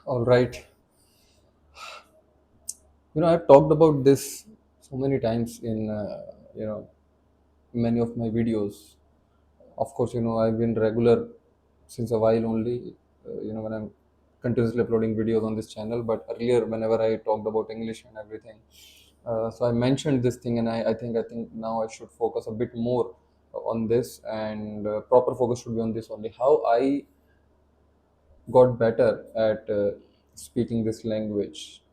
All right. I've talked about this so many times in, many of my videos. Of course, I've been regular since a while only, when I'm continuously uploading videos on this channel. But earlier, whenever I talked about English and everything, so I mentioned this thing, and I think now I should focus a bit more on this, and proper focus should be on this only. How I got better at speaking this language.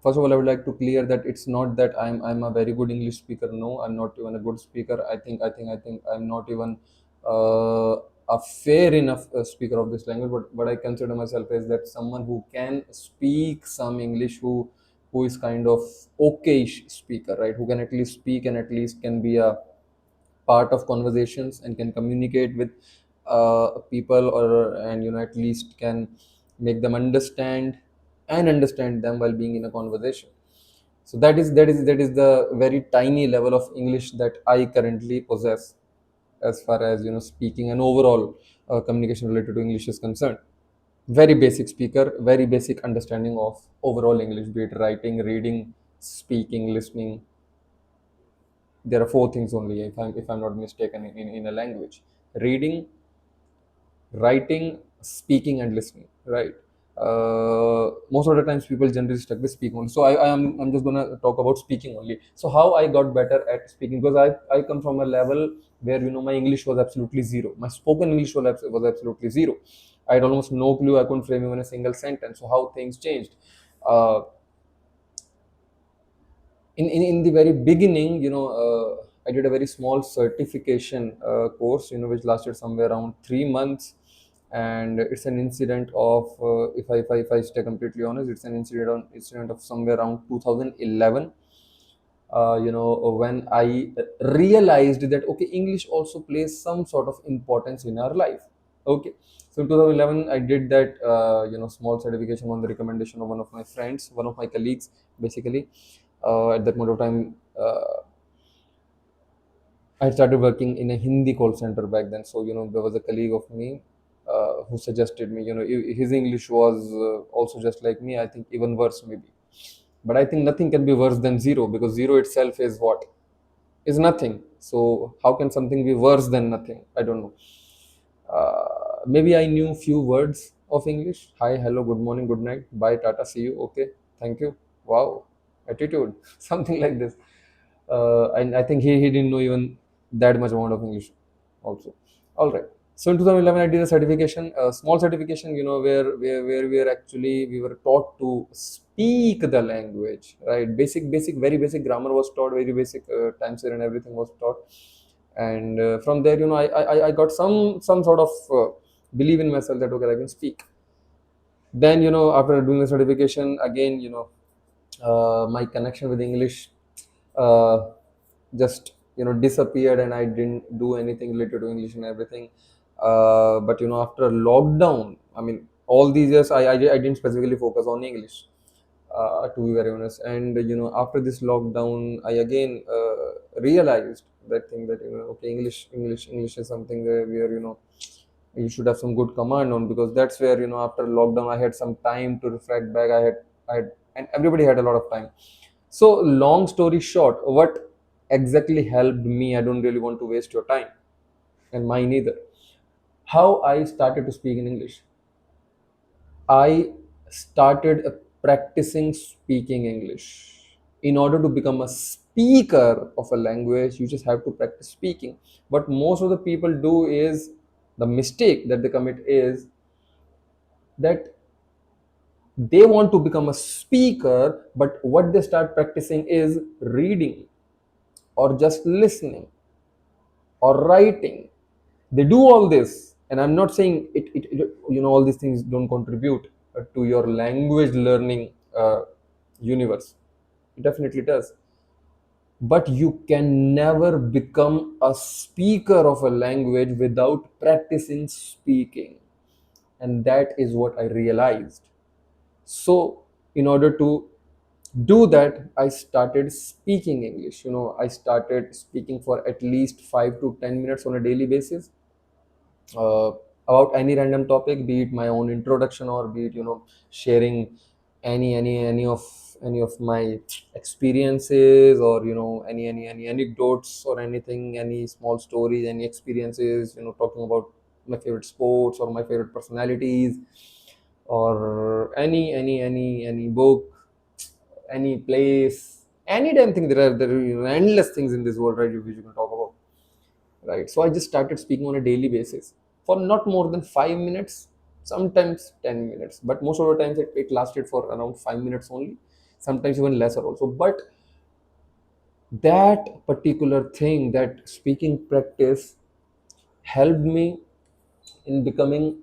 First of all, I would like to clear that it's not that I'm a very good English speaker. No, I'm not even a good speaker. I think I'm not even a fair enough speaker of this language. But what I consider myself is that someone who can speak some English, who is kind of okay speaker, right? Who can at least speak and at least can be a part of conversations and can communicate with people, or and at least can make them understand and understand them while being in a conversation. So that is the very tiny level of English that I currently possess, as far as speaking and overall communication related to English is concerned. Very basic speaker, very basic understanding of overall English, be it writing, reading, speaking, listening. There are four things only, if I'm not mistaken, in a language: reading, writing, speaking, and listening, right? Most of the times people generally stuck with speaking only, so I'm just gonna talk about speaking only. So how I got better at speaking, because I come from a level where my English was absolutely zero. My spoken English was absolutely zero. I had almost no clue. I couldn't frame even a single sentence. So how things changed? uh, in the very beginning, I did a very small certification course, which lasted somewhere around 3 months. And it's an incident of, if I stay completely honest, it's an incident of somewhere around 2011. When I realized that, okay, English also plays some sort of importance in our life. Okay. So in 2011, I did that small certification on the recommendation of one of my friends, one of my colleagues, basically. At that point of time, I started working in a Hindi call center back then. So there was a colleague of me who suggested me. His English was also just like me. I think even worse maybe. But I think nothing can be worse than zero, because zero itself is what? Is nothing. So how can something be worse than nothing? I don't know. Maybe I knew few words of English: hi, hello, good morning, good night, bye, tata, see you, okay, thank you, wow, attitude, something like this. And I think he didn't know even that much amount of English also. All right. So in 2011, I did a certification, a small certification, where we were taught to speak the language, right? Basic, very basic grammar was taught, very basic time series and everything was taught. And from there, I got some sort of belief in myself that, okay, I can speak. Then, after doing the certification again, my connection with English uh, just disappeared, and I didn't do anything related to English and everything. But after lockdown, I mean, all these years I didn't specifically focus on English, to be very honest. And after this lockdown, I again realized that thing, that okay, English is something where you should have some good command on, because that's where after lockdown I had some time to reflect back. I had and everybody had a lot of time. So long story short, what exactly helped me, I don't really want to waste your time and mine either. How I started to speak in English: I started practicing speaking English. In order to become a speaker of a language, you just have to practice speaking. But most of the people do is, the mistake that they commit is that they want to become a speaker, but what they start practicing is reading, or just listening, or writing. They do all this, and I'm not saying all these things don't contribute to your language learning universe. It definitely does. But you can never become a speaker of a language without practicing speaking. And that is what I realized. So in order to do that, I started speaking English. I started speaking for at least 5 to 10 minutes on a daily basis. about any random topic, be it my own introduction or be it, sharing any of my experiences, or any anecdotes or anything, any small stories, any experiences, talking about my favorite sports or my favorite personalities, or any book, any place, any damn thing. There are endless things in this world, right, which you can talk about, right? So I just started speaking on a daily basis for not more than 5 minutes, sometimes 10 minutes, but most of the times it lasted for around 5 minutes only, sometimes even lesser also. But that particular thing, that speaking practice, helped me in becoming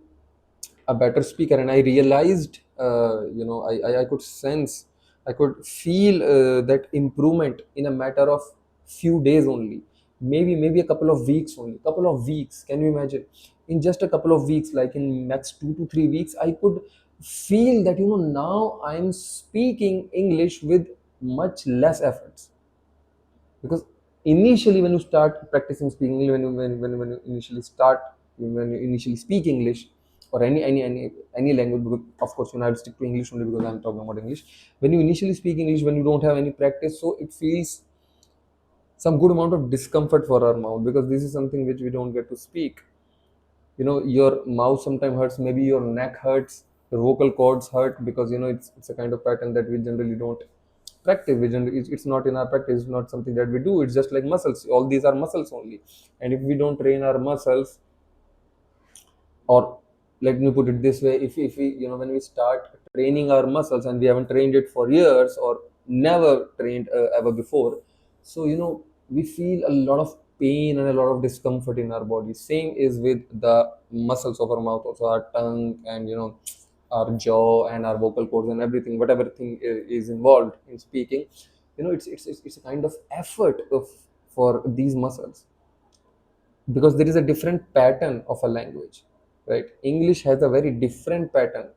a better speaker. And I realized, I could sense, I could feel that improvement in a matter of few days only, maybe a couple of weeks only, couple of weeks. Can you imagine? In just a couple of weeks, like in max 2 to 3 weeks, I could feel that, now I'm speaking English with much less efforts. Because initially, when you start practicing speaking English, when you initially start, when you initially speak English, or any language, because of course, I'll stick to English only because I'm talking about English. When you initially speak English, when you don't have any practice, so it feels some good amount of discomfort for our mouth, because this is something which we don't get to speak. Your mouth sometimes hurts, maybe your neck hurts, your vocal cords hurt, because it's a kind of pattern that we generally don't practice. It's not in our practice, it's not something that we do. It's just like muscles, all these are muscles only. And if we don't train our muscles, or let me put it this way, if we, when we start training our muscles and we haven't trained it for years, or never trained ever before, so we feel a lot of pain and a lot of discomfort in our body. Same is with the muscles of our mouth also, our tongue, and our jaw and our vocal cords and everything, whatever thing is involved in speaking. It's a kind of effort for these muscles, because there is a different pattern of a language, right? English has a very different pattern,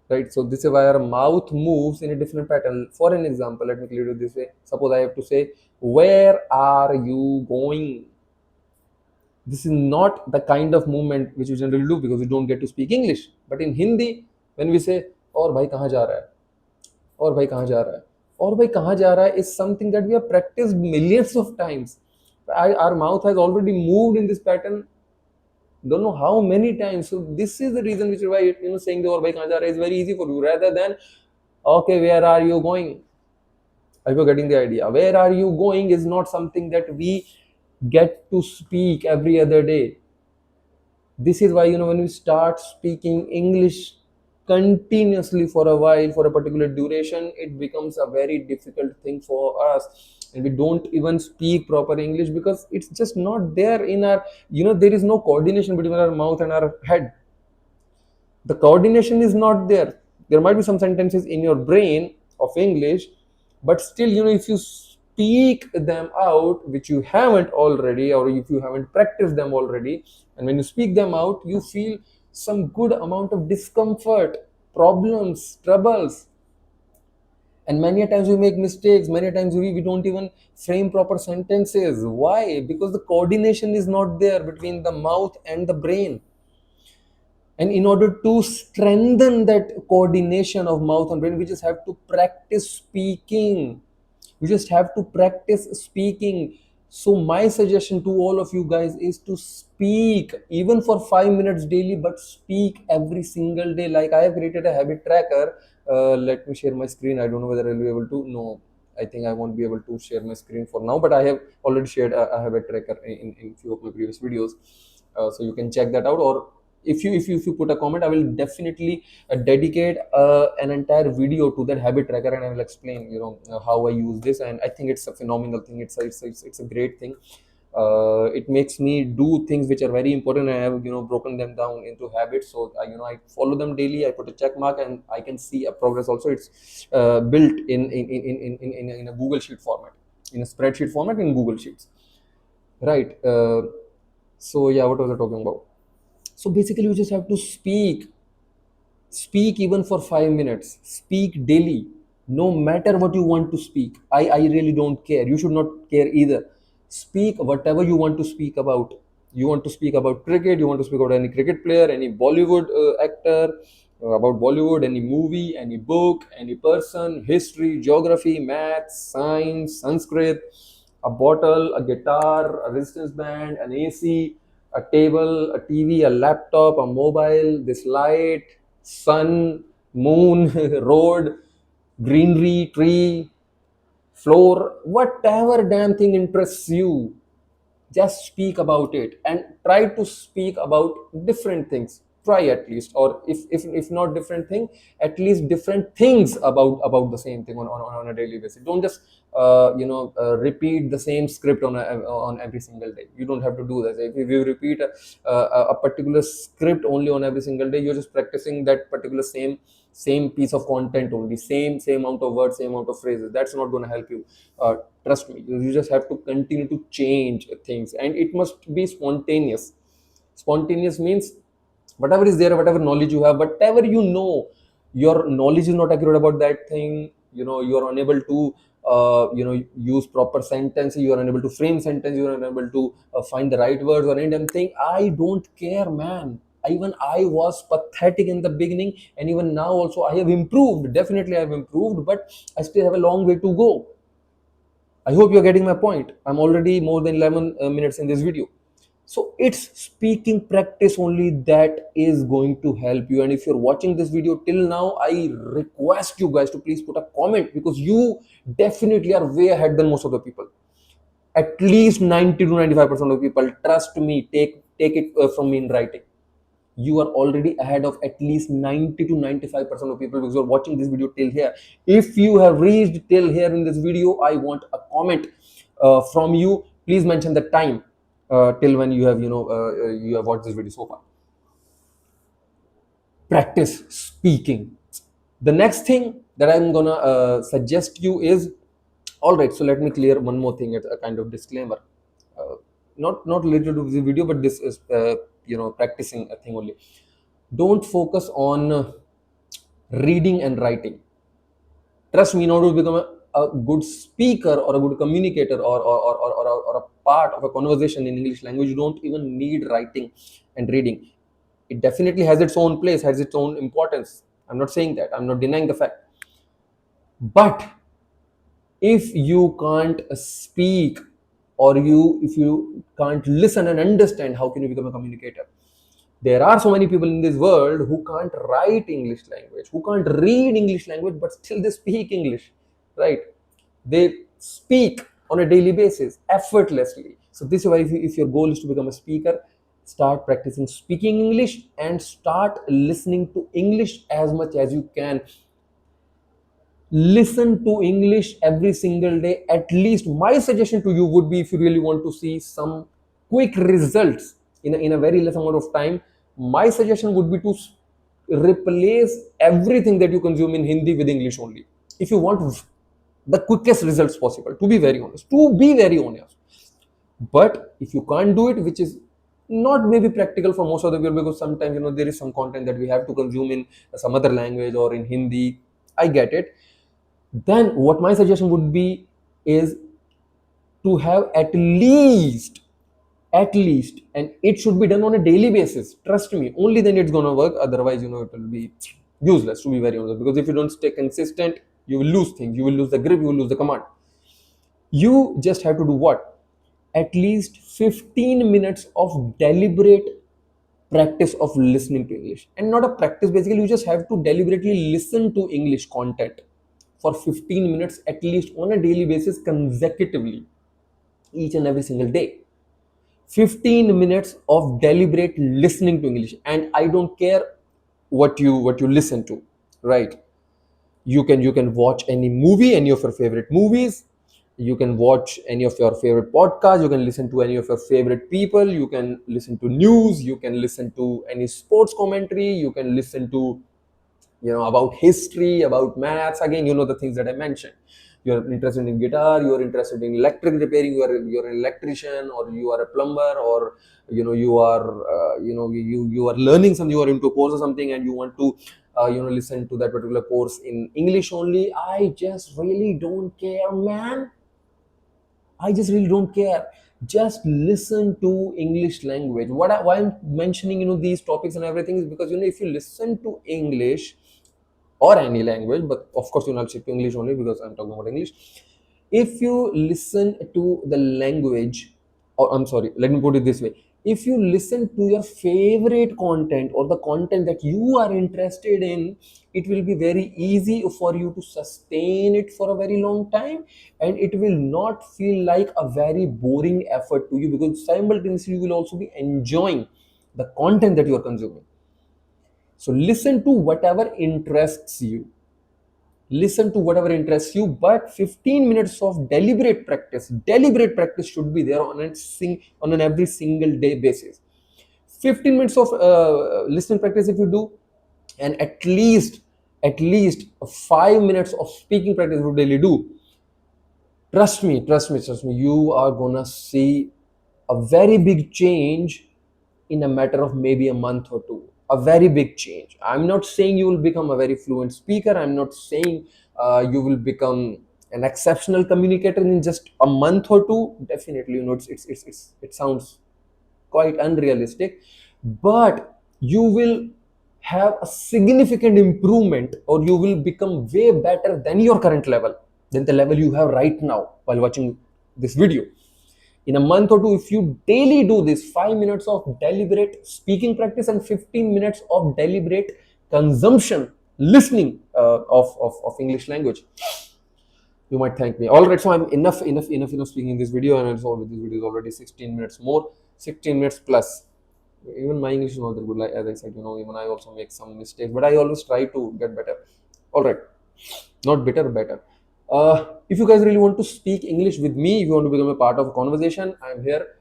right? So this is why our mouth moves in a different pattern. For an example, let me clear it this way. Suppose I have to say, where are you going? This is not the kind of movement which we generally do, because we don't get to speak English. But in Hindi, when we say, और भाई कहाँ जा रहा है, और भाई कहाँ जा रहा है, और भाई कहाँ जा रहा है, is something that we have practiced millions of times. Our mouth has already moved in this pattern, don't know how many times. So this is the reason which is why, saying the or bhai kahan ja raha hai is very easy for you, rather than, okay, where are you going? Are you getting the idea? Where are you going is not something that we get to speak every other day. This is why, when we start speaking English continuously for a while, for a particular duration, it becomes a very difficult thing for us, and we don't even speak proper English, because it's just not there in our, there is no coordination between our mouth and our head. The coordination is not there. There might be some sentences in your brain of English, but still, if you speak them out, which you haven't already, or if you haven't practiced them already, and when you speak them out, you feel some good amount of discomfort, problems, troubles. And many a times we make mistakes, many a times we don't even frame proper sentences. Why? Because the coordination is not there between the mouth and the brain. And in order to strengthen that coordination of mouth and brain, we just have to practice speaking. We just have to practice speaking. So my suggestion to all of you guys is to speak even for 5 minutes daily, but speak every single day. Like, I have created a habit tracker. Let me share my screen. I don't know whether I'll be able to. No, I think I won't be able to share my screen for now, but I have already shared a habit tracker in few of my previous videos. So you can check that out. Or if you put a comment, I will definitely dedicate an entire video to that habit tracker, and I will explain, how I use this. And I think it's a phenomenal thing. It's a great thing. It makes me do things which are very important, and I have, broken them down into habits. So I follow them daily. I put a check mark, and I can see a progress also. It's built in a Google Sheet format, in a spreadsheet format in Google Sheets, right? So yeah, what was I talking about? So basically, you just have to speak even for 5 minutes, speak daily, no matter what you want to speak. I really don't care. You should not care either. Speak whatever you want to speak about. You want to speak about cricket, you want to speak about any cricket player, any Bollywood actor, about Bollywood, any movie, any book, any person, history, geography, maths, science, Sanskrit, a bottle, a guitar, a resistance band, an AC, a table, a TV, a laptop, a mobile, this light, sun, moon, road, greenery, tree, floor, whatever damn thing interests you, just speak about it and try to speak about different things. Try at least, or if not different thing, at least different things about the same thing on a daily basis. Don't just repeat the same script on every single day. You don't have to do that. If you repeat a particular script only on every single day, you're just practicing that particular same piece of content only, same amount of words, same amount of phrases. That's not going to help you. Trust me, you just have to continue to change things, and it must be spontaneous. Spontaneous means whatever is there, whatever knowledge you have, whatever you know, your knowledge is not accurate about that thing, you are unable to use proper sentences, you are unable to frame sentence, you are unable to find the right words or any damn thing. I don't care, man. Even I was pathetic in the beginning, and even now also I have improved. Definitely I have improved, but I still have a long way to go. I hope you're getting my point. I'm already more than 11 minutes in this video. So it's speaking practice only that is going to help you. And if you're watching this video till now, I request you guys to please put a comment, because you definitely are way ahead than most of the people. At least 90 to 95% of people, trust me, take it from me in writing. You are already ahead of at least 90 to 95% of people, because you're watching this video till here. If you have reached till here in this video, I want a comment from you. Please mention the time till when you have watched this video so far. Practice speaking. The next thing that I'm gonna suggest you is, all right, so let me clear one more thing as a kind of disclaimer. uh, not related to the video, but this is practicing a thing only. Don't focus on reading and writing. Trust me, in order to become a good speaker or a good communicator, or a part of a conversation in English language, you don't even need writing and reading. It definitely has its own place, has its own importance. I'm not saying that, I'm not denying the fact. But if you can't speak, or if you can't listen and understand, how can you become a communicator? There are so many people in this world who can't write English language, who can't read English language, but still they speak English, right? They speak on a daily basis effortlessly. So this is why, if your goal is to become a speaker, start practicing speaking English and start listening to English as much as you can. Listen to English every single day. At least my suggestion to you would be, if you really want to see some quick results in a very less amount of time, my suggestion would be to replace everything that you consume in Hindi with English only, if you want the quickest results possible, to be very honest. But if you can't do it, which is not maybe practical for most of the people, because sometimes there is some content that we have to consume in some other language or in Hindi, I get it. Then what my suggestion would be is to have at least, and it should be done on a daily basis. Trust me, only then it's gonna work. Otherwise, it will be useless, to be very honest. Because if you don't stay consistent, you will lose things. You will lose the grip. You will lose the command. You just have to do what? At least 15 minutes of deliberate practice of listening to English. And not a practice, basically, you just have to deliberately listen to English content for 15 minutes at least on a daily basis, consecutively, each and every single day. 15 minutes of deliberate listening to English. And I don't care what you listen to, right? You can watch any movie, any of your favorite movies. You can watch any of your favorite podcasts. You can listen to any of your favorite people. You can listen to news. You can listen to any sports commentary. You can listen to about history, about maths. Again, the things that I mentioned. You're interested in guitar, you're interested in electric repairing, you're an electrician, or you are a plumber, or you are you are learning something, you are into a course or something, and you want to listen to that particular course in English only. I just really don't care, man. I just really don't care. Just listen to English language. Why I'm mentioning these topics and everything is because if you listen to English or any language, but of course I'll stick to English only because I'm talking about English. If you listen to the language, or I'm sorry, let me put it this way: if you listen to your favorite content or the content that you are interested in, it will be very easy for you to sustain it for a very long time, and it will not feel like a very boring effort to you, because simultaneously you will also be enjoying the content that you are consuming. So listen to whatever interests you. Listen to whatever interests you, but 15 minutes of deliberate practice should be there on an every single day basis. 15 minutes of listening practice if you do, and at least 5 minutes of speaking practice you daily do, trust me, you are gonna see a very big change in a matter of maybe a month or two. A very big change. I'm not saying you will become a very fluent speaker. I'm not saying you will become an exceptional communicator in just a month or two. Definitely, it sounds quite unrealistic, but you will have a significant improvement, or you will become way better than your current level, than the level you have right now while watching this video. In a month or two, if you daily do this 5 minutes of deliberate speaking practice and 15 minutes of deliberate consumption, listening of English language, you might thank me. All right, so I'm enough speaking in this video, and it's all this video is already 16 minutes more, 16 minutes plus. Even my English is not that good, like as I said, even I also make some mistakes, but I always try to get better. All right, not better, better. If you guys really want to speak English with me, if you want to become a part of a conversation, I'm here.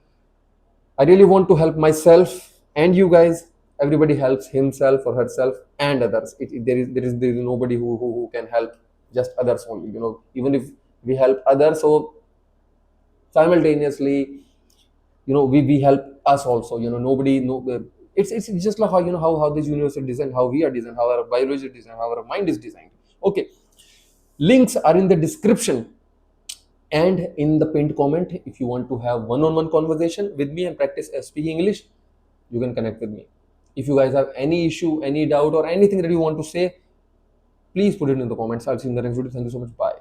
I really want to help myself and you guys. Everybody helps himself or herself and others. There is nobody who can help just others only. Even if we help others, so simultaneously, we help us also. Nobody no. It's just like how this universe is designed, how we are designed, how our biology is designed, how our mind is designed. Okay, links are in the description and in the pinned comment. If you want to have one-on-one conversation with me and practice speaking English, you can connect with me. If you guys have any issue, any doubt, or anything that you want to say, please put it in the comments. I'll see you in the next video. Thank you so much. Bye.